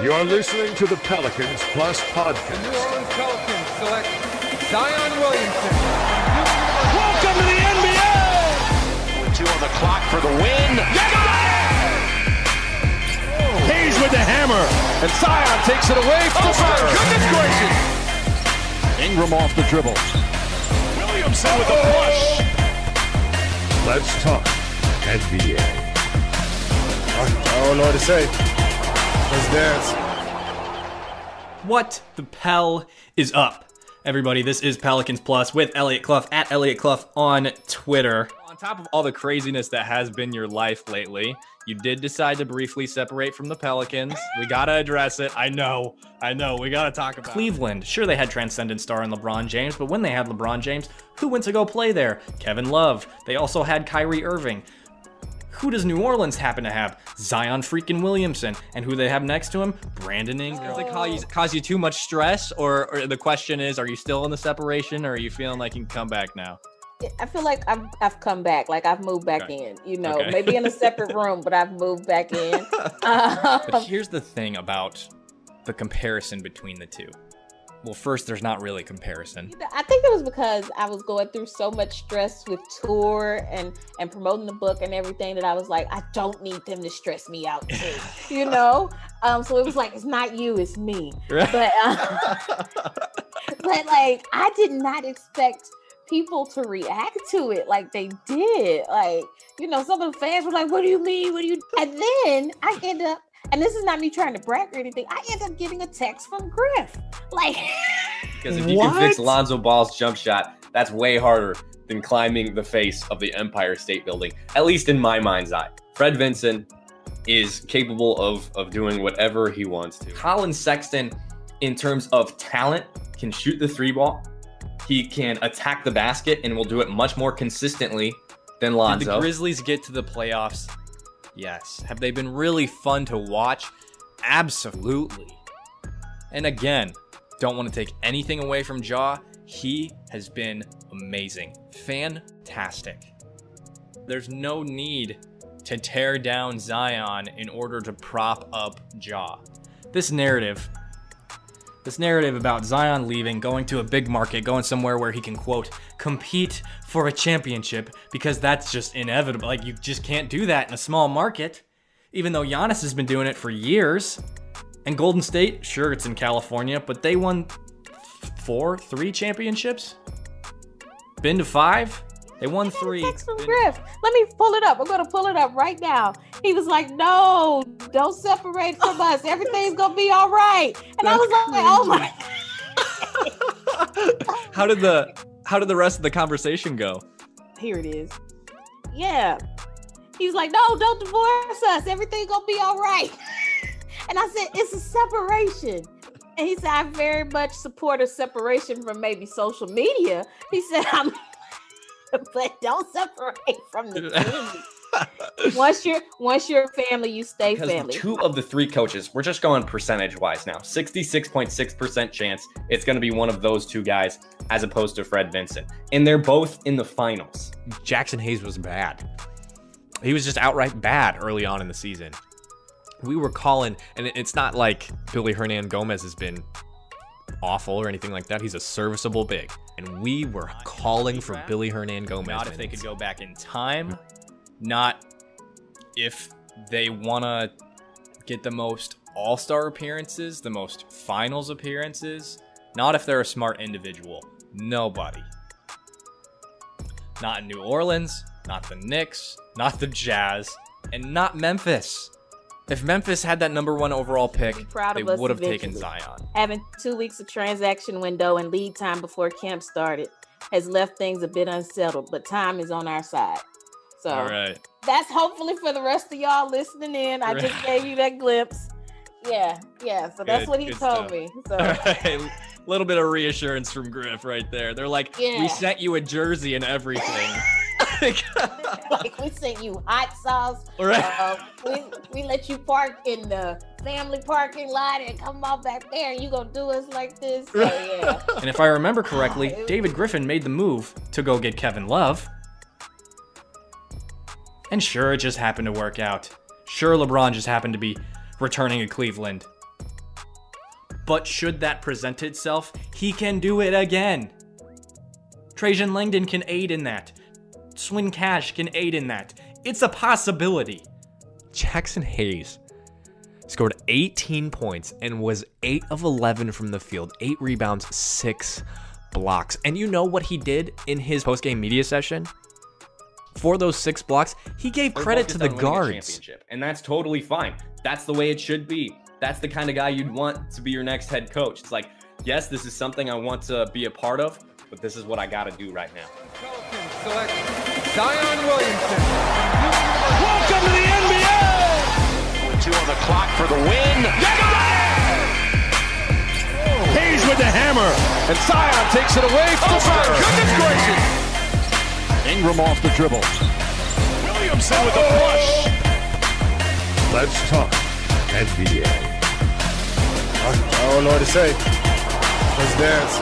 You're listening to the Pelicans Plus podcast. The New Orleans Pelicans select Zion Williamson. Welcome to the NBA! 2 on the clock for the win. Got it! Hayes with the hammer. And Zion takes it away. Oh, my goodness gracious. Ingram off the dribble. Williamson with the push. Let's talk NBA. I don't know what to say. Let's dance. What the Pel is up? Everybody, this is Pelicans Plus with Eliot Clough at Eliot Clough on Twitter. On top of all the craziness that has been your life lately, you did decide to briefly separate from the Pelicans. We gotta address it. I know, we gotta talk about Cleveland. Sure, they had transcendent star in LeBron James, but when they had LeBron James, who went to go play there? Kevin Love. They also had Kyrie Irving. Who does New Orleans happen to have? Zion freaking Williamson. And who they have next to him? Brandon Ingram. Does it cause you too much stress? Or the question is, are you still in the separation, or are you feeling like you can come back now? I feel like I've come back, like I've moved back in, maybe in a separate room, but I've moved back in. But here's the thing about the comparison between the two. Well, first, there's not really comparison. I think it was because I was going through so much stress with tour and promoting the book and everything that I was like, I don't need them to stress me out too, So it was like, it's not you, it's me. But like, I did not expect people to react to it like they did. Like, some of the fans were like, what do you mean? And then I end up, and this is not me trying to brag or anything, I end up getting a text from Griff. Like, because if you can fix Lonzo Ball's jump shot, that's way harder than climbing the face of the Empire State Building, at least in my mind's eye. Fred Vinson is capable of doing whatever he wants to. Colin Sexton, in terms of talent, can shoot the three ball. He can attack the basket and will do it much more consistently than Lonzo. Did the Grizzlies get to the playoffs? Yes. Have they been really fun to watch? Absolutely. And again, don't want to take anything away from Ja. He has been amazing. Fantastic. There's no need to tear down Zion in order to prop up Ja. This narrative about Zion leaving, going to a big market, going somewhere where he can, quote, compete for a championship, because that's just inevitable. Like, you just can't do that in a small market, even though Giannis has been doing it for years. And Golden State, sure, it's in California, but they won 3 championships? Been to 5? They won 3. Text from Griff. Let me pull it up. I'm going to pull it up right now. He was like, no, don't separate from us. Everything's going to be all right. And I was like, oh my. How did the rest of the conversation go? Here it is. Yeah. He was like, no, don't divorce us. Everything's going to be all right. And I said, it's a separation. And he said, I very much support a separation from maybe social media. He said, but don't separate from the team. Once you're a family, you stay family. 2 of the 3 coaches, we're just going percentage-wise now. 66.6% chance it's going to be one of those 2 guys as opposed to Fred Vinson. And they're both in the finals. Jaxson Hayes was bad. He was just outright bad early on in the season. We were calling, and it's not like Billy Hernan Gomez has been awful or anything like that. He's a serviceable big. And we were calling for Billy Hernan Gomez. Not if they could go back in time. Not if they want to get the most all-star appearances, the most finals appearances. Not if they're a smart individual. Nobody. Not in New Orleans, not the Knicks, not the Jazz, and not Memphis. If Memphis had that number 1 overall pick, they would have taken Zion. Having 2 weeks of transaction window and lead time before camp started has left things a bit unsettled, but time is on our side. So all right. That's hopefully for the rest of y'all listening in. I just gave you that glimpse. Yeah. So that's what he told me. So. All right. Little bit of reassurance from Griff right there. They're like, we sent you a jersey and everything. Like, we sent you hot sauce. Right. We let you park in the family parking lot and come out back there, and you gonna do us like this? So, yeah. And if I remember correctly, David Griffin made the move to go get Kevin Love. And sure, it just happened to work out. Sure, LeBron just happened to be returning to Cleveland. but should that present itself, he can do it again. Trajan Langdon can aid in that. Swin Cash can aid in that. It's a possibility. Jaxson Hayes scored 18 points and was 8 of 11 from the field, 8 rebounds, 6 blocks. And you know what he did in his post-game media session? For those 6 blocks, he gave credit to the guards. And that's totally fine. That's the way it should be. That's the kind of guy you'd want to be your next head coach. It's like, yes, this is something I want to be a part of, but this is what I got to do right now. Pelicans select Zion Williamson. Welcome to the NBA! 2 on the clock for the win. Hayes with the hammer. And Zion takes it away. Oh my goodness gracious! Ingram off the dribble. Williamson with the push. Let's talk NBA. I don't know what to say. Let's dance.